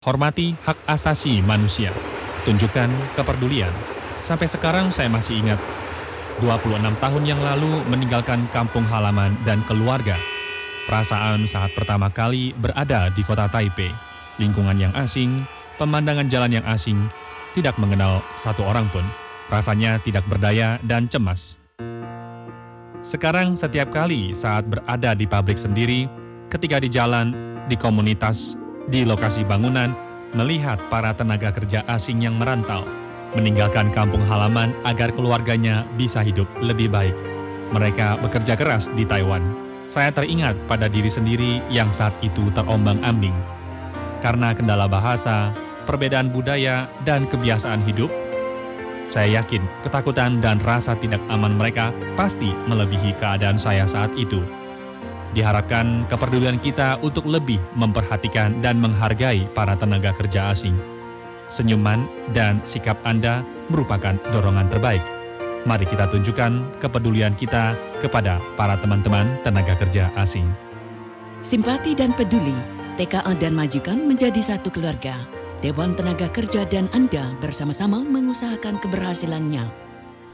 Hormati hak asasi manusia. Tunjukkan kepedulian. Sampai sekarang saya masih ingat, 26 tahun yang lalu meninggalkan kampung halaman dan keluarga. Perasaan saat pertama kali berada di kota Taipei, lingkungan yang asing, pemandangan jalan yang asing, tidak mengenal satu orang pun. Rasanya tidak berdaya dan cemas. Sekarang setiap kali saat berada di pabrik sendiri, ketika di jalan, di komunitas, di lokasi bangunan, melihat para tenaga kerja asing yang merantau, meninggalkan kampung halaman agar keluarganya bisa hidup lebih baik. Mereka bekerja keras di Taiwan. Saya teringat pada diri sendiri yang saat itu terombang-ambing. Karena kendala bahasa, perbedaan budaya, dan kebiasaan hidup, saya yakin ketakutan dan rasa tidak aman mereka pasti melebihi keadaan saya saat itu. Diharapkan kepedulian kita untuk lebih memperhatikan dan menghargai para tenaga kerja asing. Senyuman dan sikap Anda merupakan dorongan terbaik. Mari kita tunjukkan kepedulian kita kepada para teman-teman tenaga kerja asing. Simpati dan peduli, TKA dan Majikan menjadi satu keluarga. Dewan Tenaga Kerja dan Anda bersama-sama mengusahakan keberhasilannya.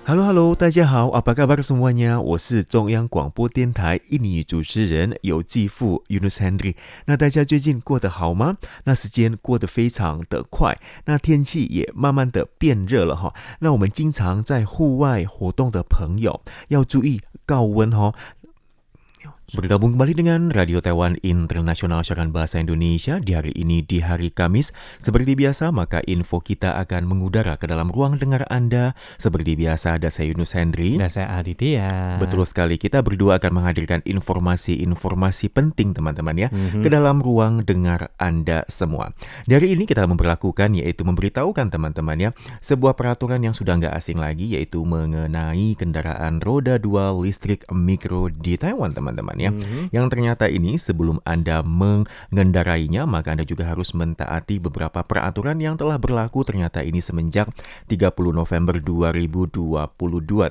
Hello， 大家好，apa kabar semuanya？ 我是中央广播电台印尼语主持人有继父 Yunus Henry。那大家最近过得好吗？那时间过得非常的快，那天气也慢慢的变热了哈。那我们经常在户外活动的朋友要注意高温哈。Bergabung kembali dengan Radio Taiwan Internasional Siaran Bahasa Indonesia di hari ini di hari Kamis. Seperti biasa, maka info kita akan mengudara ke dalam ruang dengar Anda. Seperti biasa, ada saya Yunus Henry. Dan saya Aditya. Betul sekali, kita berdua akan menghadirkan informasi-informasi penting teman-teman ya, ke dalam ruang dengar Anda semua. Dari ini kita memperlakukan, yaitu memberitahukan teman-teman ya, sebuah peraturan yang sudah nggak asing lagi, yaitu mengenai kendaraan roda 2 listrik mikro di Taiwan teman-teman ya. Yang ternyata ini sebelum Anda mengendarainya, maka Anda juga harus mentaati beberapa peraturan yang telah berlaku ternyata ini semenjak 30 November 2022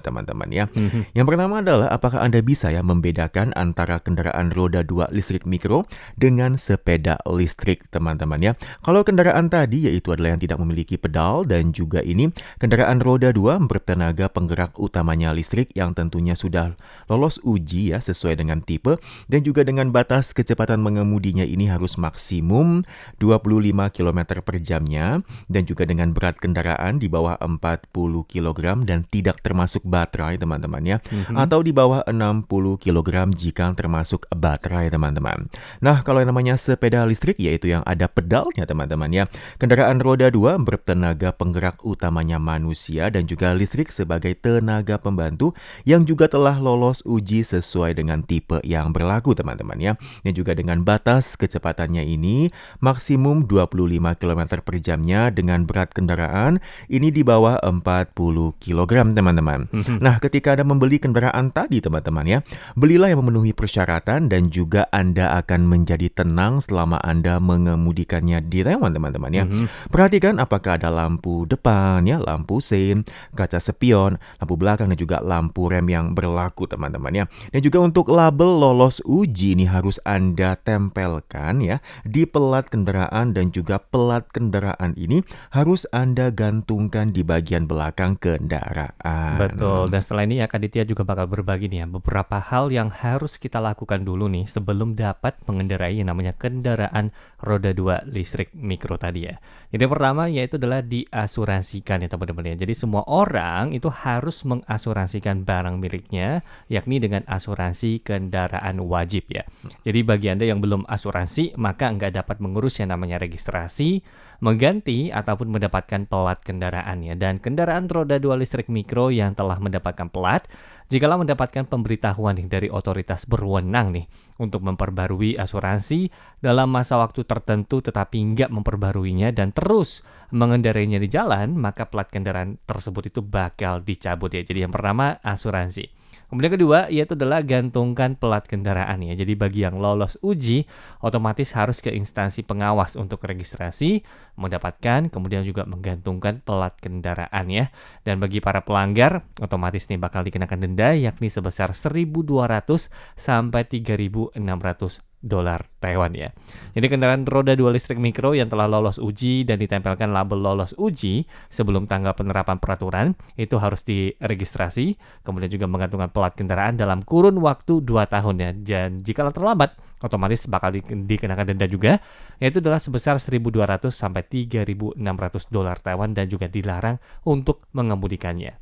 teman-teman ya. Yang pertama adalah apakah Anda bisa ya membedakan antara kendaraan roda 2 listrik mikro dengan sepeda listrik teman-teman ya. Kalau kendaraan tadi yaitu adalah yang tidak memiliki pedal, dan juga ini kendaraan roda 2 bertenaga penggerak utamanya listrik yang tentunya sudah lolos uji ya sesuai dengan tipe, dan juga dengan batas kecepatan mengemudinya ini harus maksimum 25 km per jamnya, dan juga dengan berat kendaraan di bawah 40 kg dan tidak termasuk baterai teman-teman ya, atau di bawah 60 kg jika termasuk baterai teman-teman. Nah, kalau yang namanya sepeda listrik yaitu yang ada pedalnya teman-teman ya, kendaraan roda 2 bertenaga penggerak utamanya manusia dan juga listrik sebagai tenaga pembantu yang juga telah lolos uji sesuai dengan tipe yang berlaku teman-teman ya. Dan juga dengan batas kecepatannya ini maksimum 25 km per jamnya dengan berat kendaraan ini di bawah 40 kg teman-teman. Nah, ketika Anda membeli kendaraan tadi teman-teman ya, belilah yang memenuhi persyaratan dan juga Anda akan menjadi tenang selama Anda mengemudikannya di Taiwan teman-teman ya. Perhatikan apakah ada lampu depan ya, lampu sein, kaca spion, lampu belakang dan juga lampu rem yang berlaku teman-teman ya. Dan juga untuk label lolos uji ini harus Anda tempelkan ya di pelat kendaraan, dan juga pelat kendaraan ini harus Anda gantungkan di bagian belakang kendaraan. Betul, dan setelah ini ya Kak Ditya juga bakal berbagi nih ya beberapa hal yang harus kita lakukan dulu nih sebelum dapat mengendarai yang namanya kendaraan roda 2 listrik mikro tadi ya. Jadi yang pertama yaitu adalah diasuransikan ya teman-teman ya. Jadi semua orang itu harus mengasuransikan barang miliknya, yakni dengan asuransi kendaraan wajib ya. Jadi bagi Anda yang belum asuransi, maka nggak dapat mengurus yang namanya registrasi, mengganti ataupun mendapatkan pelat kendaraan ya. Dan kendaraan roda 2 listrik mikro yang telah mendapatkan pelat, jikalau mendapatkan pemberitahuan dari otoritas berwenang nih untuk memperbarui asuransi dalam masa waktu tertentu tetapi nggak memperbaruinya dan terus mengendarainya di jalan, maka plat kendaraan tersebut itu bakal dicabut ya. Jadi yang pertama asuransi. Kemudian kedua yaitu adalah gantungkan pelat kendaraan ya. Jadi bagi yang lolos uji otomatis harus ke instansi pengawas untuk registrasi, mendapatkan kemudian juga menggantungkan pelat kendaraan ya. Dan bagi para pelanggar otomatis nih bakal dikenakan denda yakni sebesar 1.200 sampai 3.600 dolar Taiwan ya. Jadi kendaraan roda 2 listrik mikro yang telah lolos uji dan ditempelkan label lolos uji sebelum tanggal penerapan peraturan itu harus diregistrasi, kemudian juga menggantungkan plat kendaraan dalam kurun waktu 2 tahun ya. Dan jika terlambat, otomatis bakal dikenakan denda juga, yaitu adalah sebesar 1.200 sampai 3.600 dolar Taiwan dan juga dilarang untuk mengemudikannya.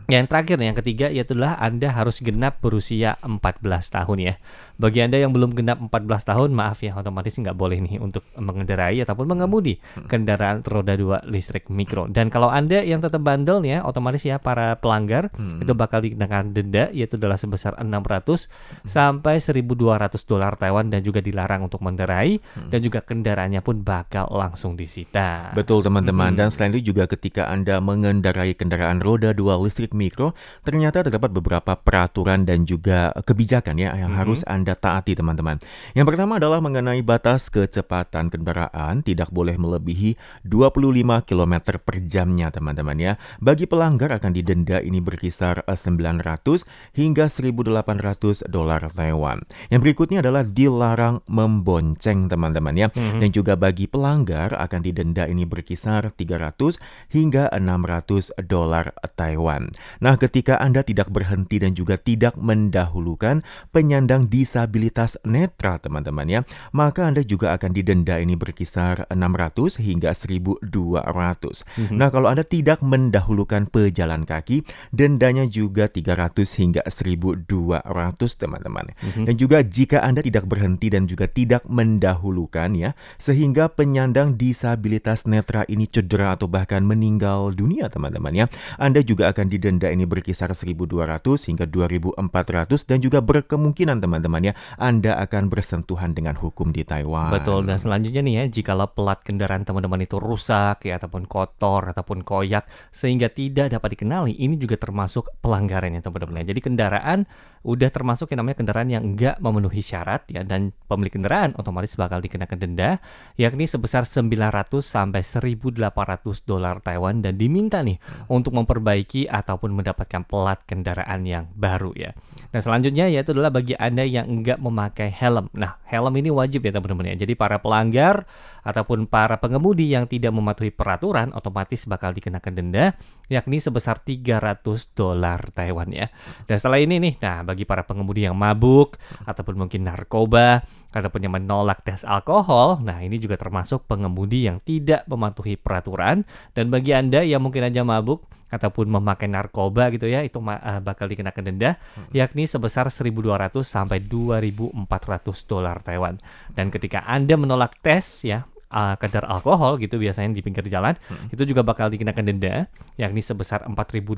Yang terakhir, yang ketiga, yaitu adalah Anda harus genap berusia 14 tahun ya. Bagi Anda yang belum genap 14 tahun, maaf ya, otomatis nggak boleh nih untuk mengendarai ataupun mengemudi kendaraan roda 2 listrik mikro. Dan kalau Anda yang tetap bandel ya, otomatis ya para pelanggar itu bakal dikenakan denda, yaitu adalah sebesar 600 sampai 1.200 dolar Taiwan dan juga dilarang untuk mengendarai dan juga kendaraannya pun bakal langsung disita. Betul teman-teman, dan selain itu juga ketika Anda mengendarai kendaraan roda 2 listrik mikro, ternyata terdapat beberapa peraturan dan juga kebijakan ya yang harus Anda taati teman-teman. Yang pertama adalah mengenai batas kecepatan kendaraan tidak boleh melebihi 25 km per jamnya teman-teman ya. Bagi pelanggar akan didenda ini berkisar 900 hingga 1.800 dolar Taiwan. Yang berikutnya adalah dilarang membonceng teman-teman ya. Dan juga bagi pelanggar akan didenda ini berkisar 300 hingga 600 dolar Taiwan. Nah, ketika Anda tidak berhenti dan juga tidak mendahulukan penyandang disabilitas netra teman-teman ya, maka Anda juga akan didenda ini berkisar 600 hingga 1.200. Nah, kalau Anda tidak mendahulukan pejalan kaki, dendanya juga 300 hingga 1.200 teman-teman. Dan juga jika Anda tidak berhenti dan juga tidak mendahulukan ya, sehingga penyandang disabilitas netra ini cedera atau bahkan meninggal dunia teman-teman ya, Anda juga akan didenda ini berkisar 1.200 hingga 2.400 dan juga berkemungkinan teman-teman ya, Anda akan bersentuhan dengan hukum di Taiwan. Betul, dan selanjutnya nih ya, jikalau plat kendaraan teman-teman itu rusak ya ataupun kotor ataupun koyak sehingga tidak dapat dikenali, ini juga termasuk pelanggaran ya teman-teman. Jadi kendaraan udah termasuk yang namanya kendaraan yang enggak memenuhi syarat ya, dan pemilik kendaraan otomatis bakal dikenakan denda yakni sebesar 900 sampai 1.800 dolar Taiwan dan diminta nih untuk memperbaiki ataupun mendapatkan plat kendaraan yang baru ya. Nah, selanjutnya yaitu adalah bagi Anda yang enggak memakai helm. Nah, helm ini wajib ya teman-teman ya. Jadi para pelanggar ataupun para pengemudi yang tidak mematuhi peraturan otomatis bakal dikenakan denda yakni sebesar 300 dolar Taiwan ya. Dan setelah ini nih, nah bagi para pengemudi yang mabuk ataupun mungkin narkoba ataupun yang menolak tes alkohol, nah ini juga termasuk pengemudi yang tidak mematuhi peraturan. Dan bagi Anda yang mungkin aja mabuk ataupun memakai narkoba gitu ya, itu bakal dikenakan denda yakni sebesar 1.200 sampai 2.400 dolar Taiwan. Dan ketika Anda menolak tes ya kadar alkohol gitu biasanya di pinggir jalan, itu juga bakal dikenakan denda yakni sebesar 4.800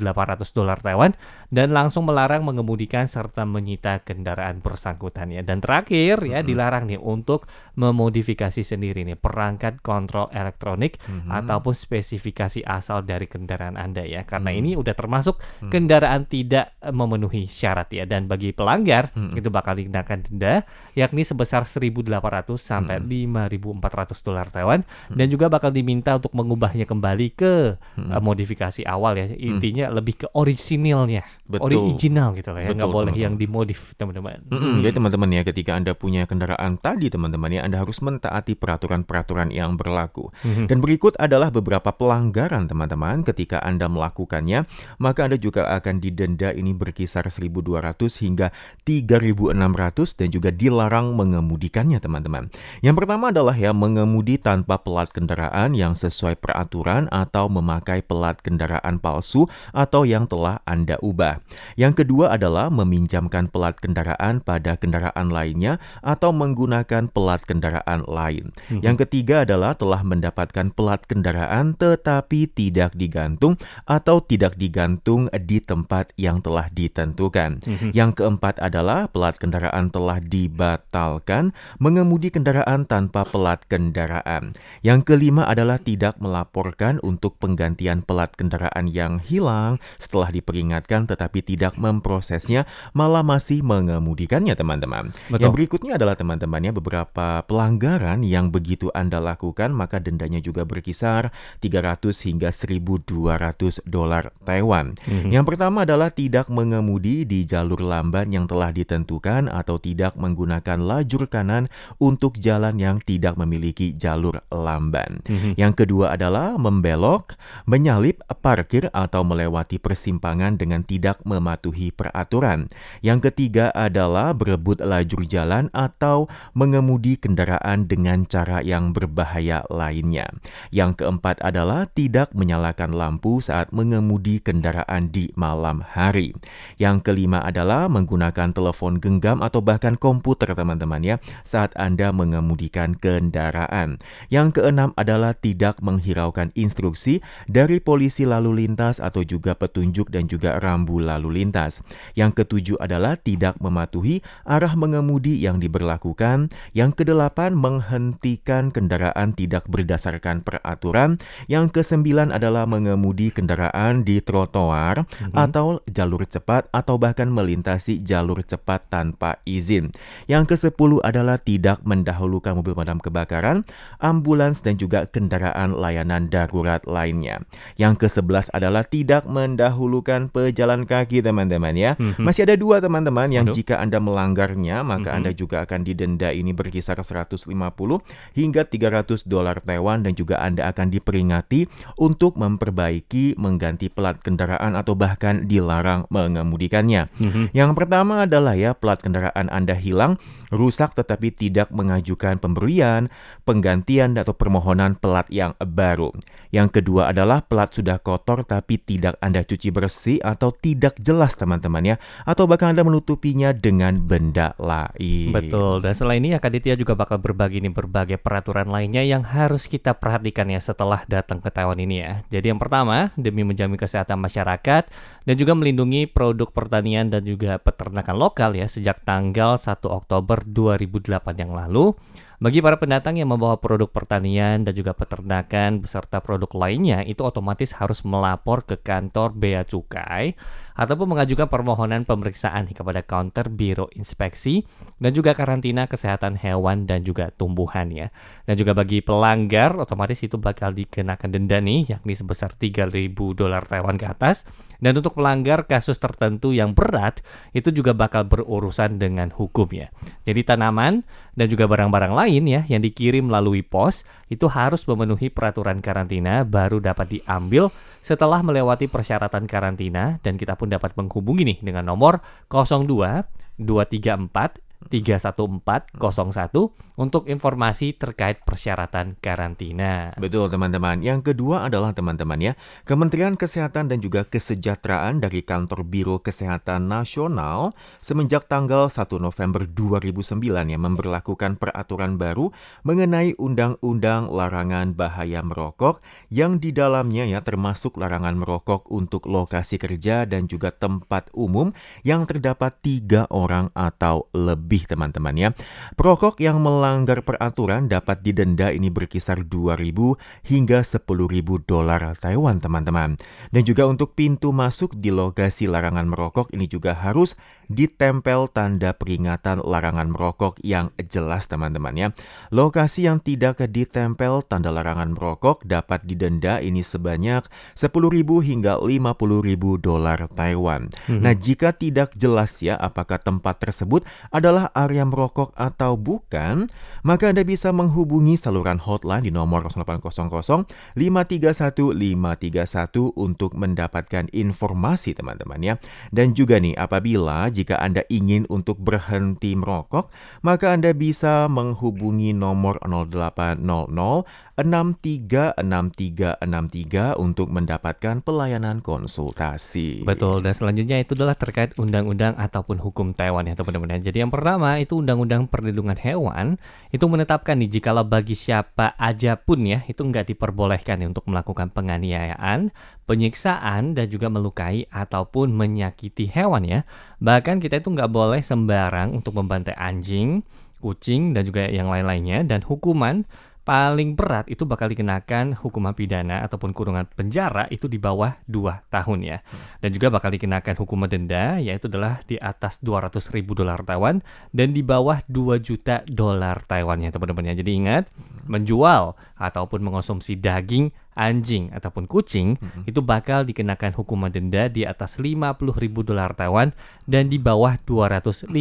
dolar Taiwan dan langsung melarang mengemudikan serta menyita kendaraan bersangkutan ya. Dan terakhir ya, dilarang nih untuk memodifikasi sendiri nih perangkat kontrol elektronik ataupun spesifikasi asal dari kendaraan Anda ya, karena ini udah termasuk kendaraan tidak memenuhi syarat ya. Dan bagi pelanggar itu bakal dikenakan denda yakni sebesar 1.800 sampai 5.400 dolar Taiwan dan juga bakal diminta untuk mengubahnya kembali ke modifikasi awal ya. Intinya lebih ke orisinilnya, original gitu lah ya, nggak boleh yang dimodif teman-teman. Jadi teman-teman ya, ketika Anda punya kendaraan tadi teman-teman ya, Anda harus mentaati peraturan-peraturan yang berlaku. Dan berikut adalah beberapa pelanggaran teman-teman ketika Anda melakukannya, maka Anda juga akan didenda ini berkisar 1.200 hingga 3.600 dan juga dilarang mengemudikannya teman-teman. Yang pertama adalah ya, mengemudi tanpa plat kendaraan yang sesuai peraturan atau memakai plat kendaraan palsu atau yang telah Anda ubah. Yang kedua adalah meminjamkan plat kendaraan pada kendaraan lainnya atau menggunakan plat kendaraan lain. Yang ketiga adalah telah mendapatkan plat kendaraan tetapi tidak digantung atau tidak digantung di tempat yang telah ditentukan. Yang keempat adalah plat kendaraan telah dibatalkan, mengemudi kendaraan tanpa plat kendaraan kendaraan. Yang kelima adalah tidak melaporkan untuk penggantian plat kendaraan yang hilang setelah diperingatkan tetapi tidak memprosesnya, malah masih mengemudikannya teman-teman. Betul. Yang berikutnya adalah teman-temannya beberapa pelanggaran yang begitu Anda lakukan maka dendanya juga berkisar 300 hingga 1.200 dolar Taiwan. Yang pertama adalah tidak mengemudi di jalur lamban yang telah ditentukan atau tidak menggunakan lajur kanan untuk jalan yang tidak memiliki jalur lamban. Yang kedua adalah membelok, menyalip, parkir atau melewati persimpangan dengan tidak mematuhi peraturan. Yang ketiga adalah berebut lajur jalan atau mengemudi kendaraan dengan cara yang berbahaya lainnya. Yang keempat adalah tidak menyalakan lampu saat mengemudi kendaraan di malam hari. Yang kelima adalah menggunakan telepon genggam atau bahkan komputer teman-teman ya saat Anda mengemudikan kendaraan. Yang keenam adalah tidak menghiraukan instruksi dari polisi lalu lintas atau juga petunjuk dan juga rambu lalu lintas. Yang ketujuh adalah tidak mematuhi arah mengemudi yang diberlakukan. Yang kedelapan menghentikan kendaraan tidak berdasarkan peraturan. Yang kesembilan adalah mengemudi kendaraan di trotoar atau jalur cepat atau bahkan melintasi jalur cepat tanpa izin. Yang ke-10 adalah tidak mendahulukan mobil pemadam kebakaran, ambulans dan juga kendaraan layanan darurat lainnya. Yang ke-11 adalah tidak mendahulukan pejalan kaki teman-teman ya. Masih ada 2 teman-teman yang jika Anda melanggarnya maka Anda juga akan didenda ini berkisar 150 hingga 300 dolar Taiwan dan juga Anda akan diperingati untuk memperbaiki, mengganti plat kendaraan atau bahkan dilarang mengemudikannya. Yang pertama adalah ya plat kendaraan Anda hilang, rusak tetapi tidak mengajukan pemberian, penggantian atau permohonan plat yang baru. Yang kedua adalah plat sudah kotor tapi tidak Anda cuci bersih atau tidak jelas teman-teman ya, atau bahkan Anda menutupinya dengan benda lain. Betul, dan selain ini Kak Ditya juga bakal berbagi nih berbagai peraturan lainnya yang harus kita perhatikan ya setelah datang ke Taiwan ini ya. Jadi yang pertama, demi menjamin kesehatan masyarakat dan juga melindungi produk pertanian dan juga peternakan lokal ya sejak tanggal 1 Oktober 2008 yang lalu. Bagi para pendatang yang membawa produk pertanian dan juga peternakan beserta produk lainnya itu otomatis harus melapor ke kantor Bea Cukai ataupun mengajukan permohonan pemeriksaan kepada counter Biro Inspeksi dan juga karantina kesehatan hewan dan juga tumbuhan ya. Dan juga bagi pelanggar otomatis itu bakal dikenakan denda nih yakni sebesar 3.000 dolar Taiwan ke atas. Dan untuk pelanggar kasus tertentu yang berat itu juga bakal berurusan dengan hukum ya. Jadi tanaman dan juga barang-barang lain ya yang dikirim melalui pos itu harus memenuhi peraturan karantina baru dapat diambil setelah melewati persyaratan karantina, dan kita pun dapat menghubungi nih dengan nomor 02 234 31401 untuk informasi terkait persyaratan karantina. Betul teman-teman. Yang kedua adalah teman-teman ya, Kementerian Kesehatan dan juga Kesejahteraan dari Kantor Biro Kesehatan Nasional semenjak tanggal 1 November 2009 yang memberlakukan peraturan baru mengenai Undang-Undang Larangan Bahaya Merokok yang di dalamnya ya termasuk larangan merokok untuk lokasi kerja dan juga tempat umum yang terdapat 3 orang atau lebih teman-teman ya. Perokok yang melanggar peraturan dapat didenda ini berkisar 2.000 hingga 10.000 dolar Taiwan teman-teman. Dan juga untuk pintu masuk di lokasi larangan merokok ini juga harus ditempel tanda peringatan larangan merokok yang jelas teman-teman ya. Lokasi yang tidak ditempel tanda larangan merokok dapat didenda ini sebanyak 10.000 hingga 50.000 dolar Taiwan. Nah, jika tidak jelas ya apakah tempat tersebut adalah area merokok atau bukan, maka Anda bisa menghubungi saluran hotline di nomor 0800 531 531 untuk mendapatkan informasi teman-teman ya. Dan juga nih apabila jika Anda ingin untuk berhenti merokok, maka Anda bisa menghubungi nomor 0800 636363 untuk mendapatkan pelayanan konsultasi. Betul, dan selanjutnya itu adalah terkait undang-undang ataupun hukum Taiwan ya teman-teman. Jadi yang pertama itu Undang-Undang Perlindungan Hewan itu menetapkan nih jikalau bagi siapa aja pun ya itu nggak diperbolehkan nih untuk melakukan penganiayaan, penyiksaan dan juga melukai ataupun menyakiti hewan ya. Bahkan kita itu nggak boleh sembarang untuk membantai anjing, kucing dan juga yang lain-lainnya, dan hukuman paling berat itu bakal dikenakan hukuman pidana ataupun kurungan penjara itu di bawah 2 tahun ya. Dan juga bakal dikenakan hukuman denda yaitu adalah di atas $200.000 Taiwan dan di bawah $2 juta Taiwan ya teman-teman ya. Jadi ingat, menjual ataupun mengonsumsi daging anjing ataupun kucing itu bakal dikenakan hukuman denda di atas $50.000 Taiwan dan di bawah $250.000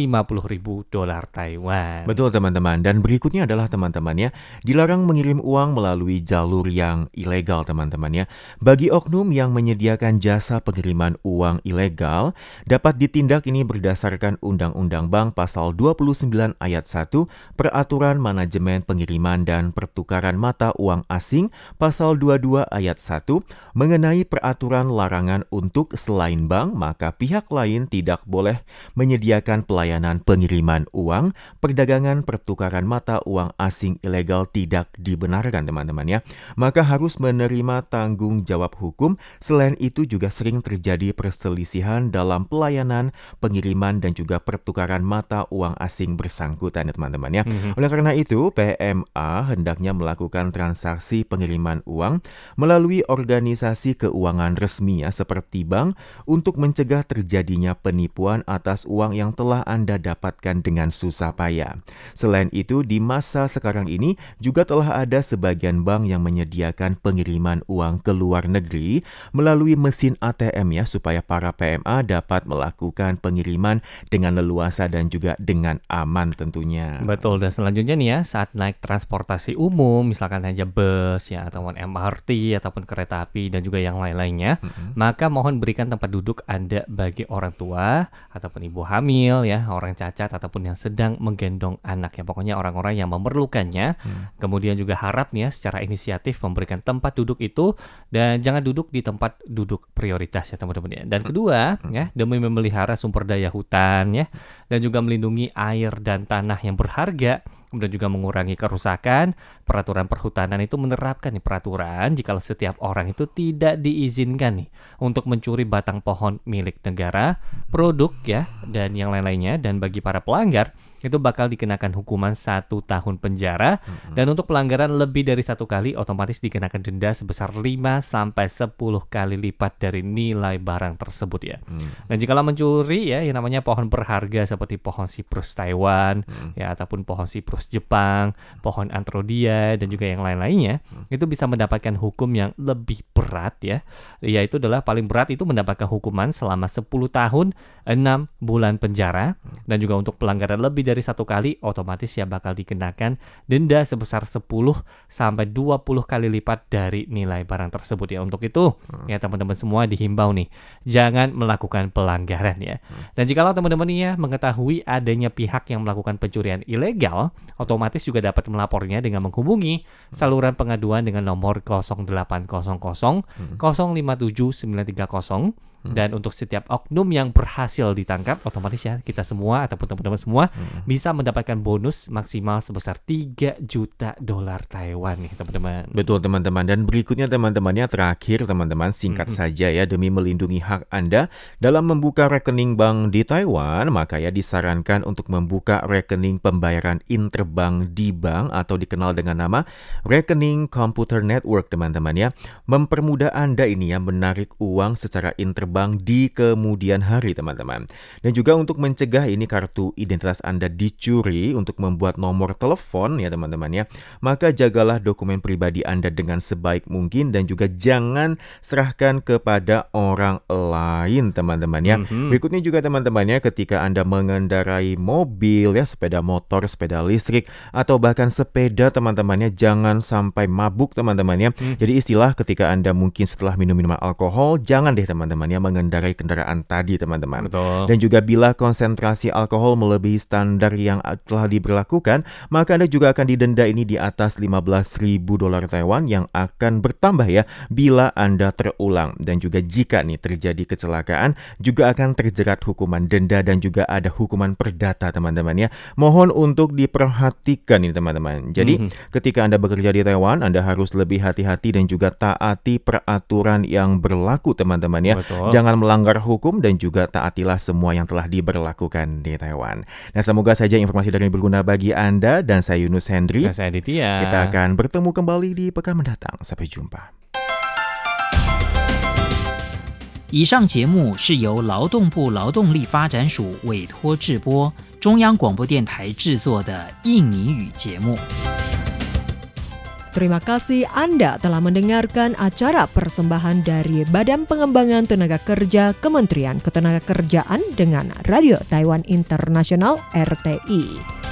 Taiwan. Betul teman-teman, dan berikutnya adalah teman-teman ya, dilarang mengirim uang melalui jalur yang ilegal teman-teman ya. Bagi oknum yang menyediakan jasa pengiriman uang ilegal dapat ditindak ini berdasarkan Undang-Undang Bank Pasal 29 Ayat 1, Peraturan Manajemen Pengiriman dan Pertukaran Mata Uang Asing Pasal 22 Ayat 1 mengenai peraturan larangan untuk selain bank, maka pihak lain tidak boleh menyediakan pelayanan pengiriman uang, perdagangan pertukaran mata uang asing ilegal tidak dibenarkan teman-teman ya. Maka harus menerima tanggung jawab hukum. Selain itu juga sering terjadi perselisihan dalam pelayanan pengiriman dan juga pertukaran mata uang asing bersangkutan ya teman-teman ya. Oleh karena itu PMA hendaknya melakukan transaksi pengiriman uang melalui organisasi keuangan resmi ya, seperti bank untuk mencegah terjadinya penipuan atas uang yang telah Anda dapatkan dengan susah payah. Selain itu, di masa sekarang ini juga telah ada sebagian bank yang menyediakan pengiriman uang ke luar negeri melalui mesin ATM ya, supaya para PMA dapat melakukan pengiriman dengan leluasa dan juga dengan aman tentunya. Betul, dan selanjutnya nih ya, saat naik transportasi umum, misalkan aja bus ya, ataupun MRT, ataupun kereta api, dan juga yang lain-lainnya, maka mohon berikan tempat duduk Anda bagi orang tua, ataupun ibu hamil ya, orang cacat, ataupun yang sedang menggendong anak ya, pokoknya orang-orang yang memerlukannya. Kemudian juga harap nih ya, secara inisiatif memberikan tempat duduk itu, dan jangan duduk di tempat duduk prioritas ya teman-teman ya. Dan kedua ya, demi memelihara sumber daya hutan ya, dan juga melindungi air dan tanah yang berharga, kemudian juga mengurangi kerusakan, peraturan perhutanan itu menerapkan nih peraturan jika setiap orang itu tidak diizinkan nih untuk mencuri batang pohon milik negara, produk ya, dan yang lain-lainnya. Dan bagi para pelanggar itu bakal dikenakan hukuman 1 tahun penjara, dan untuk pelanggaran lebih dari 1 kali otomatis dikenakan denda sebesar 5-10 kali lipat dari nilai barang tersebut ya. Dan jikalau mencuri ya yang namanya pohon berharga seperti pohon siprus Taiwan ya, ataupun pohon siprus Jepang, pohon antrodia, dan juga yang lain-lainnya, itu bisa mendapatkan hukum yang lebih berat ya, yaitu adalah paling berat itu mendapatkan hukuman selama 10 tahun 6 bulan penjara, dan juga untuk pelanggaran lebih dari 1 kali otomatis ya bakal dikenakan denda sebesar 10-20 kali lipat dari nilai barang tersebut ya. Untuk itu ya teman-teman semua dihimbau nih, jangan melakukan pelanggaran ya. Dan jikalau teman-teman ya mengetahui adanya pihak yang melakukan pencurian ilegal, otomatis juga dapat melapornya dengan menghubungi saluran pengaduan dengan nomor 0800 057 930. Dan untuk setiap oknum yang berhasil ditangkap, otomatis ya kita semua ataupun teman-teman semua bisa mendapatkan bonus maksimal sebesar $3 juta Taiwan nih teman-teman. Betul teman-teman, dan berikutnya teman-temannya terakhir teman-teman, singkat saja ya, demi melindungi hak Anda dalam membuka rekening bank di Taiwan, maka ya disarankan untuk membuka rekening pembayaran interbank di bank atau dikenal dengan nama rekening computer network teman-teman ya. Mempermudah Anda ini ya menarik uang secara interbank di kemudian hari teman-teman. Dan juga untuk mencegah ini kartu identitas Anda dicuri, untuk membuat nomor telepon ya teman-teman ya, maka jagalah dokumen pribadi Anda dengan sebaik mungkin dan juga jangan serahkan kepada orang lain teman-teman ya. Berikutnya juga teman-teman ya, ketika Anda mengendarai mobil ya, sepeda motor, sepeda listrik, atau bahkan sepeda teman-teman ya, jangan sampai mabuk teman-teman ya. Jadi istilah ketika Anda mungkin setelah minum minuman alkohol, jangan deh teman-teman ya mengendarai kendaraan tadi teman-teman. Betul. Dan juga bila konsentrasi alkohol melebihi standar yang telah diberlakukan, maka Anda juga akan didenda ini di atas $15.000 Taiwan yang akan bertambah ya bila Anda terulang. Dan juga jika nih terjadi kecelakaan, juga akan terjerat hukuman denda dan juga ada hukuman perdata teman-teman ya. Mohon untuk diperhatikan ini teman-teman. Jadi ketika Anda bekerja di Taiwan, Anda harus lebih hati-hati dan juga taati peraturan yang berlaku teman-teman ya. Betul. Jangan melanggar hukum dan juga taatilah semua yang telah diberlakukan di Taiwan. Nah, semoga saja informasi dari berguna bagi Anda, dan saya Yunus Hendri. Dan saya Aditya. Kita akan bertemu kembali di pekan mendatang. Sampai jumpa. 以上节目是由劳动部劳动力发展署委托制播，中央广播电台制作的印尼语节目。 Terima kasih Anda telah mendengarkan acara persembahan dari Badan Pengembangan Tenaga Kerja Kementerian Ketenagakerjaan dengan Radio Taiwan Internasional RTI.